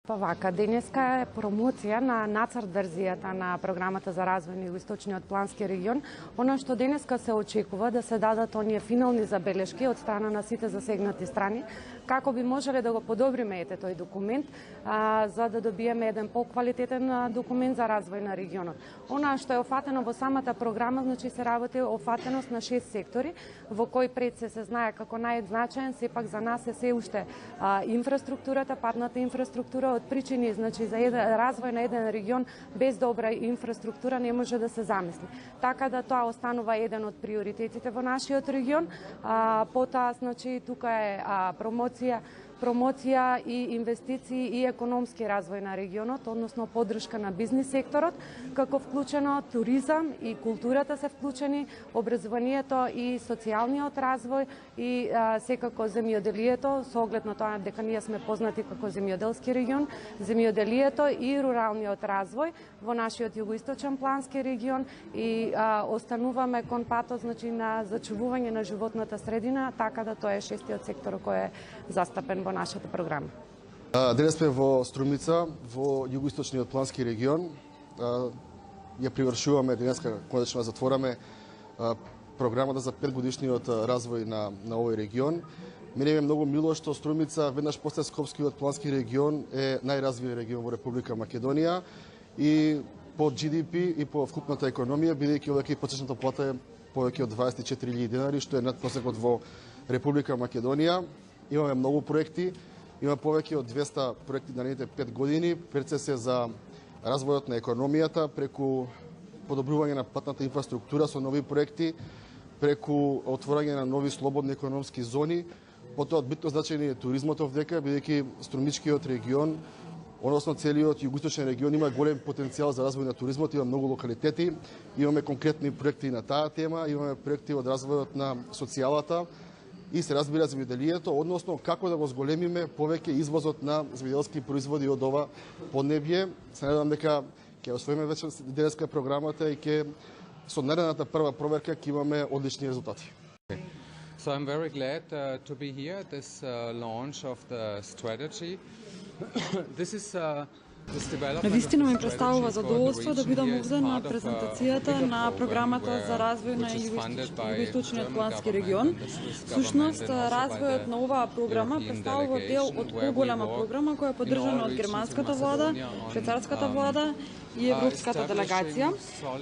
Па вака, денеска е промоција на нацрт верзијата на програмата за развој на Југоисточниот плански регион. Она што денеска се очекува да се дадат оние финални забелешки од страна на сите засегнати страни, како би можеле да го подобриме тој документ, за да добиеме еден поквалитетен документ за развој на регионот. Она што е офатено во самата програма, значи се работи офатеност на 6 сектори, во кој пред се знае како најзначаен, сепак за нас е се уште инфраструктурата, патната инфраструктура, од причини, значи за развој на еден регион без добра инфраструктура не може да се замисли. Така да тоа останува еден од приоритетите во нашиот регион. Потоа, значи тука е промоција и инвестиции и економски развој на регионот, односно поддршка на бизнис секторот, како вклучено туризам и културата се вклучени, образованието и социјалниот развој и секако земјоделието, со оглед на тоа дека ние сме познати како земјоделски регион, земјоделието и руралниот развој во нашиот југоисточен плански регион и остануваме кон патот, значи на зачувување на животната средина, така да тоа е шестиот сектор кој е застапен во нашата програма. Денес сме во Струмица, во југоисточниот плански регион. Ја привршуваме денеска, конечно затвораме програмата за 5 годишниот развој на овој регион. Мене е многу мило што Струмица веднаш после Скопскиот плански регион е најразвиен регион во Република Македонија и по GDP и по вкупната економија, бидејќи овде посечната плата е повеќе од 24.000 денари, што е над просекот во Република Македонија. Имаме многу проекти, има повеќе од 200 проекти на наредните 5 години, пред се за развојот на економијата, преку подобрување на патната инфраструктура со нови проекти, преку отворање на нови слободни економски зони. Потоа од битно значење е туризмот овдека, бидејќи Струмичкиот регион, односно целиот југоисточен регион има голем потенцијал за развој на туризмот, има многу локалитети, имаме конкретни проекти на таа тема, имаме проекти од развојот на социјалата, и се разбира земјоделието, односно како да го зголемиме повеќе извозот на земјоделски производи од ова поднебје. Се надевам дека ќе освоиме вече денеска програмата и ќе со наредната прва проверка ќе имаме одлични резултати. So I'm very glad to be here at this launch of the strategy. This is Навистина ми представува задоволство да бидам овде на презентацијата на програмата за развој на Југоисточниот плански регион. Всушност, развојот на оваа програма представува дел од поголема програма која е поддржана од германската влада, швајцарската влада и европската делегација.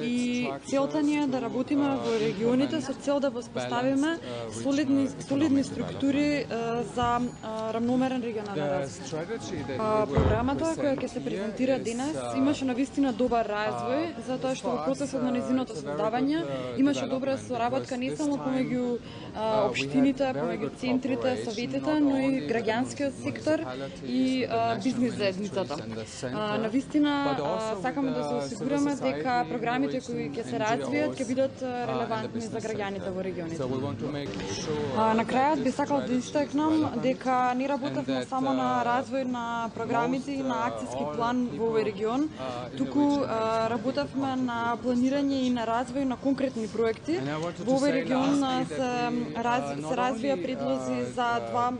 И целта ни е да работиме во регионите со цел да воспоставиме солидни структури за рамномерен регионален развој. Програмата која ќе се презентира денес имаше навистина добар развој, затоа што во процесот на нејзиното создавање имаше добра соработка не само помеѓу општините, помеѓу центрите, советите, но и граѓанскиот сектор и бизнис заедницата. Навистина сакаме да се осигураме дека програмите кои ќе се развијат ќе бидат релевантни за граѓаните во регионите. На крајот би сакал да истакнам дека не работевме само на развој на програмите и на акциски план во овој регион, туку работевме на планирање и на развој на конкретни проекти. Во овој регион се развија предлози за два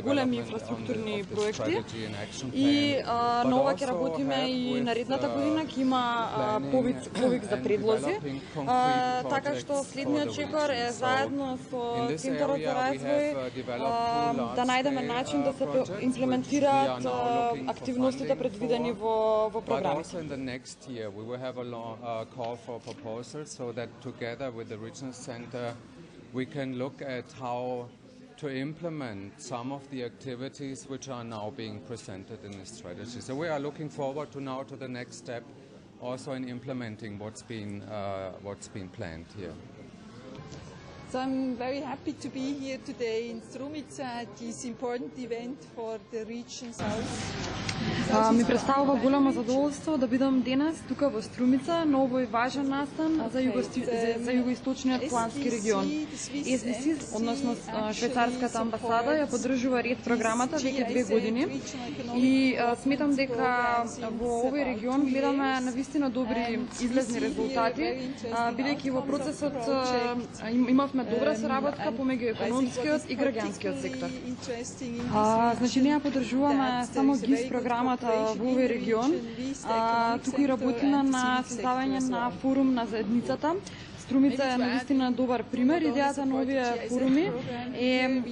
големи инфраструктурни проекти и на ова ќе работиме и наредната година, ќе има повик за предлози. Така што следниот чекор е заедно со Центарот за развој да најдеме начин да се имплементираат активностите предвидени во програмите. Also in the next year we will have a call for proposals so that together with the regional center we can look at how to implement some of the activities which are now being presented in this strategy. So we are looking forward to the next step, also in implementing what's been planned here. So I'm very happy to be here today in Strumica at this important event for the region South. Ми представува големо задоволство да бидам денес тука во Струмица на овој важен настан за југоисточниот плански регион. SBC, односно швајцарската амбасада, ја поддржува ред програмата веќе 2 години и сметам дека во овој регион гледаме навистина добри излезни резултати, бидејќи во процесот имавме видовме добра соработка помеѓу економскиот и граѓанскиот сектор. Значи, ние поддржуваме само ГИС програмата во овој регион. Туку и работиме на создавање на форум на заедницата. Струмица е наистина добар пример. Идејата на овие форуми е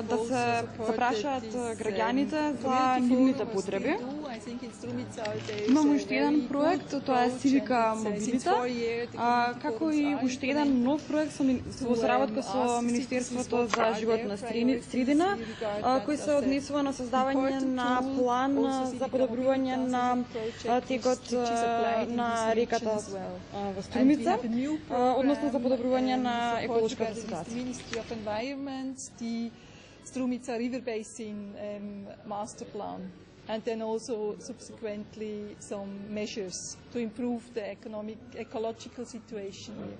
да се запрашаат граѓаните за нивните потреби. Имаме уште еден проект, тоа е Civica Mobilita, како и уште еден нов проект во соработка со Министерството за животна средина, кој се однесува на создавање на план за подобрување на текот на реката во Струмица, односно за подобрување на еколошката ситуација. Strumica River Basin master plan, and then also subsequently some measures to improve the ecological situation here.